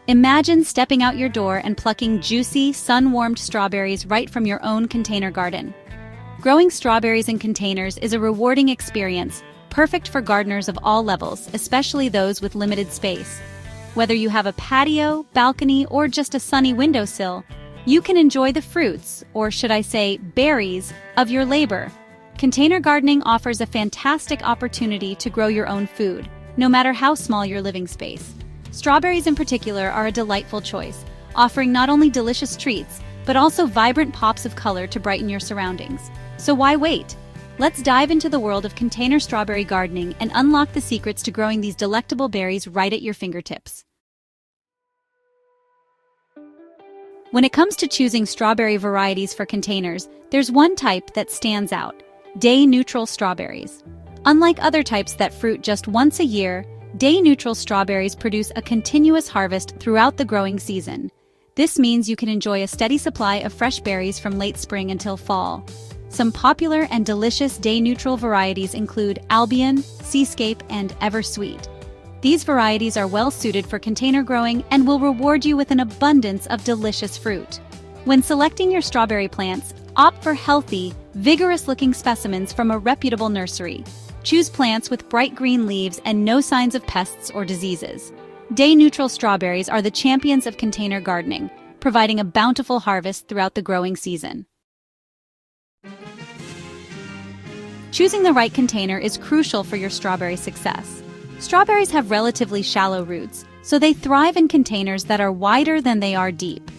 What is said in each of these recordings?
Imagine stepping out your door and plucking juicy, sun-warmed strawberries right from your own container garden. Growing strawberries in containers is a rewarding experience, perfect for gardeners of all levels, especially those with limited space. Whether you have a patio, balcony, or just a sunny windowsill, you can enjoy the fruits, or should I say, berries, of your labor. Container gardening offers a fantastic opportunity to grow your own food, no matter how small your living space. Strawberries in particular are a delightful choice, offering not only delicious treats, but also vibrant pops of color to brighten your surroundings. So why wait? Let's dive into the world of container strawberry gardening and unlock the secrets to growing these delectable berries right at your fingertips. When it comes to choosing strawberry varieties for containers, there's one type that stands out: day-neutral strawberries. Unlike other types that fruit just once a year, day-neutral strawberries produce a continuous harvest throughout the growing season. This means you can enjoy a steady supply of fresh berries from late spring until fall. Some popular and delicious day-neutral varieties include Albion, Seascape, and Eversweet. These varieties are well suited for container growing and will reward you with an abundance of delicious fruit. When selecting your strawberry plants, opt for healthy, vigorous-looking specimens from a reputable nursery. Choose plants with bright green leaves and no signs of pests or diseases. Day-neutral strawberries are the champions of container gardening, providing a bountiful harvest throughout the growing season. Choosing the right container is crucial for your strawberry success. Strawberries have relatively shallow roots, so they thrive in containers that are wider than they are deep.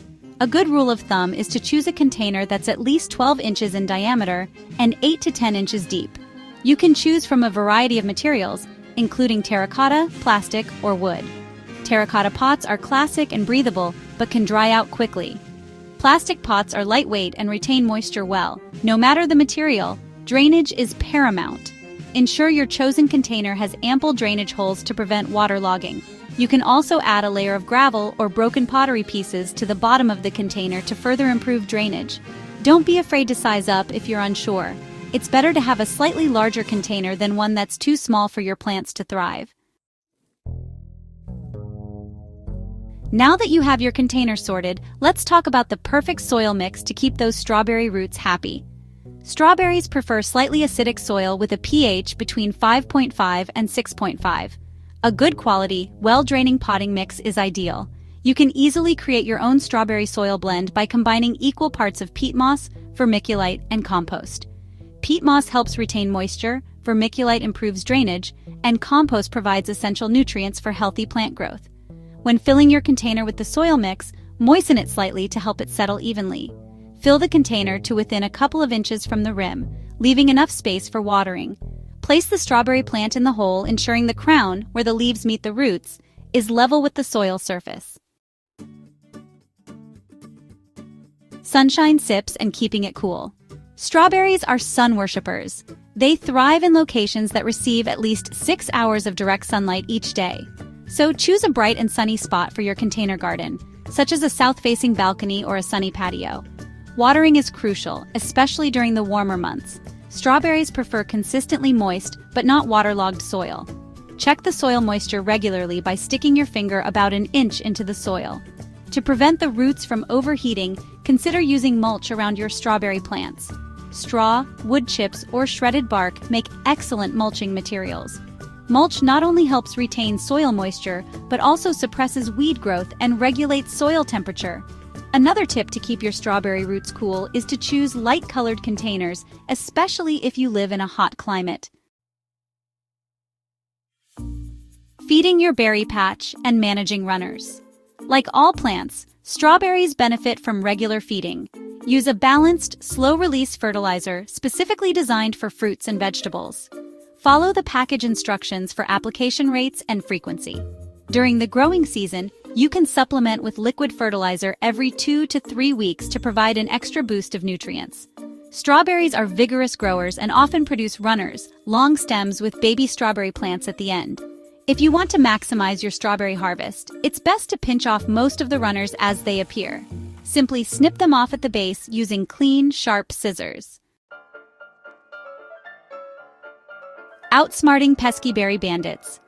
A good rule of thumb is to choose a container that's at least 12 inches in diameter and 8 to 10 inches deep. You can choose from a variety of materials, including terracotta, plastic, or wood. Terracotta pots are classic and breathable, but can dry out quickly. Plastic pots are lightweight and retain moisture well. No matter the material, drainage is paramount. Ensure your chosen container has ample drainage holes to prevent waterlogging. You can also add a layer of gravel or broken pottery pieces to the bottom of the container to further improve drainage. Don't be afraid to size up if you're unsure. It's better to have a slightly larger container than one that's too small for your plants to thrive. Now that you have your container sorted, let's talk about the perfect soil mix to keep those strawberry roots happy. Strawberries prefer slightly acidic soil with a pH between 5.5 and 6.5. A good quality, well-draining potting mix is ideal. You can easily create your own strawberry soil blend by combining equal parts of peat moss, vermiculite, and compost. Peat moss helps retain moisture, vermiculite improves drainage, and compost provides essential nutrients for healthy plant growth. When filling your container with the soil mix, moisten it slightly to help it settle evenly. Fill the container to within a couple of inches from the rim, leaving enough space for watering. Place the strawberry plant in the hole, ensuring the crown, where the leaves meet the roots, is level with the soil surface. Sunshine sips and keeping it cool. Strawberries are sun worshippers. They thrive in locations that receive at least 6 hours of direct sunlight each day. So choose a bright and sunny spot for your container garden, such as a south-facing balcony or a sunny patio. Watering is crucial, especially during the warmer months. Strawberries prefer consistently moist but not waterlogged soil. Check the soil moisture regularly by sticking your finger about an inch into the soil. To prevent the roots from overheating, consider using mulch around your strawberry plants. Straw, wood chips, or shredded bark make excellent mulching materials. Mulch not only helps retain soil moisture, but also suppresses weed growth and regulates soil temperature. Another tip to keep your strawberry roots cool is to choose light-colored containers, especially if you live in a hot climate. Feeding your berry patch and managing runners. Like all plants, strawberries benefit from regular feeding. Use a balanced, slow-release fertilizer specifically designed for fruits and vegetables. Follow the package instructions for application rates and frequency. During the growing season, you can supplement with liquid fertilizer every 2 to 3 weeks to provide an extra boost of nutrients. Strawberries are vigorous growers and often produce runners, long stems with baby strawberry plants at the end. If you want to maximize your strawberry harvest, it's best to pinch off most of the runners as they appear. Simply snip them off at the base using clean, sharp scissors. Outsmarting pesky berry bandits.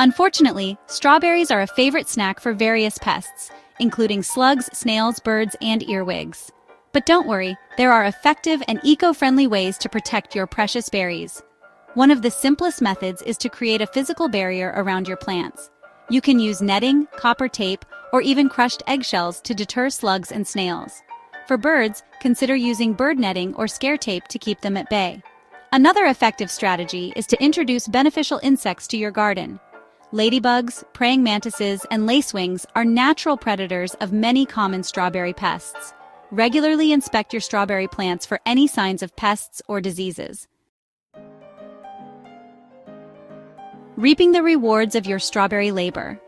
Unfortunately, strawberries are a favorite snack for various pests, including slugs, snails, birds, and earwigs. But don't worry, there are effective and eco-friendly ways to protect your precious berries. One of the simplest methods is to create a physical barrier around your plants. You can use netting, copper tape, or even crushed eggshells to deter slugs and snails. For birds, consider using bird netting or scare tape to keep them at bay. Another effective strategy is to introduce beneficial insects to your garden. Ladybugs, praying mantises, and lacewings are natural predators of many common strawberry pests. Regularly inspect your strawberry plants for any signs of pests or diseases. Reaping the rewards of your strawberry labor.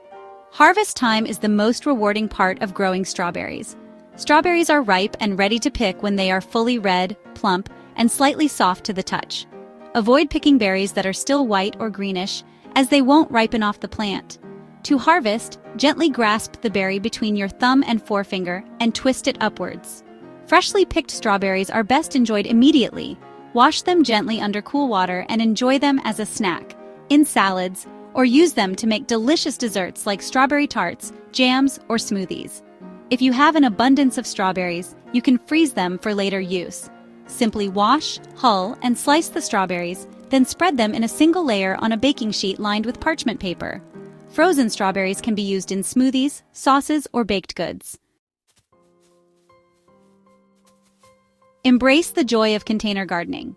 Harvest time is the most rewarding part of growing strawberries. Strawberries are ripe and ready to pick when they are fully red, plump, and slightly soft to the touch. Avoid picking berries that are still white or greenish, as they won't ripen off the plant. To harvest, gently grasp the berry between your thumb and forefinger and twist it upwards. Freshly picked strawberries are best enjoyed immediately. Wash them gently under cool water and enjoy them as a snack, in salads, or use them to make delicious desserts like strawberry tarts, jams, or smoothies. If you have an abundance of strawberries, you can freeze them for later use. Simply wash, hull, and slice the strawberries, then spread them in a single layer on a baking sheet lined with parchment paper. Frozen strawberries can be used in smoothies, sauces, or baked goods. Embrace the joy of container gardening.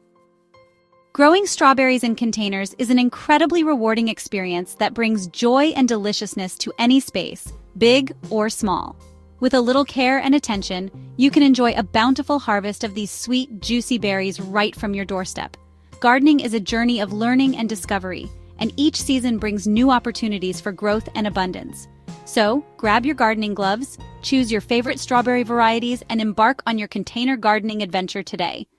Growing strawberries in containers is an incredibly rewarding experience that brings joy and deliciousness to any space, big or small. With a little care and attention, you can enjoy a bountiful harvest of these sweet, juicy berries right from your doorstep. Gardening is a journey of learning and discovery, and each season brings new opportunities for growth and abundance. So, grab your gardening gloves, choose your favorite strawberry varieties, and embark on your container gardening adventure today.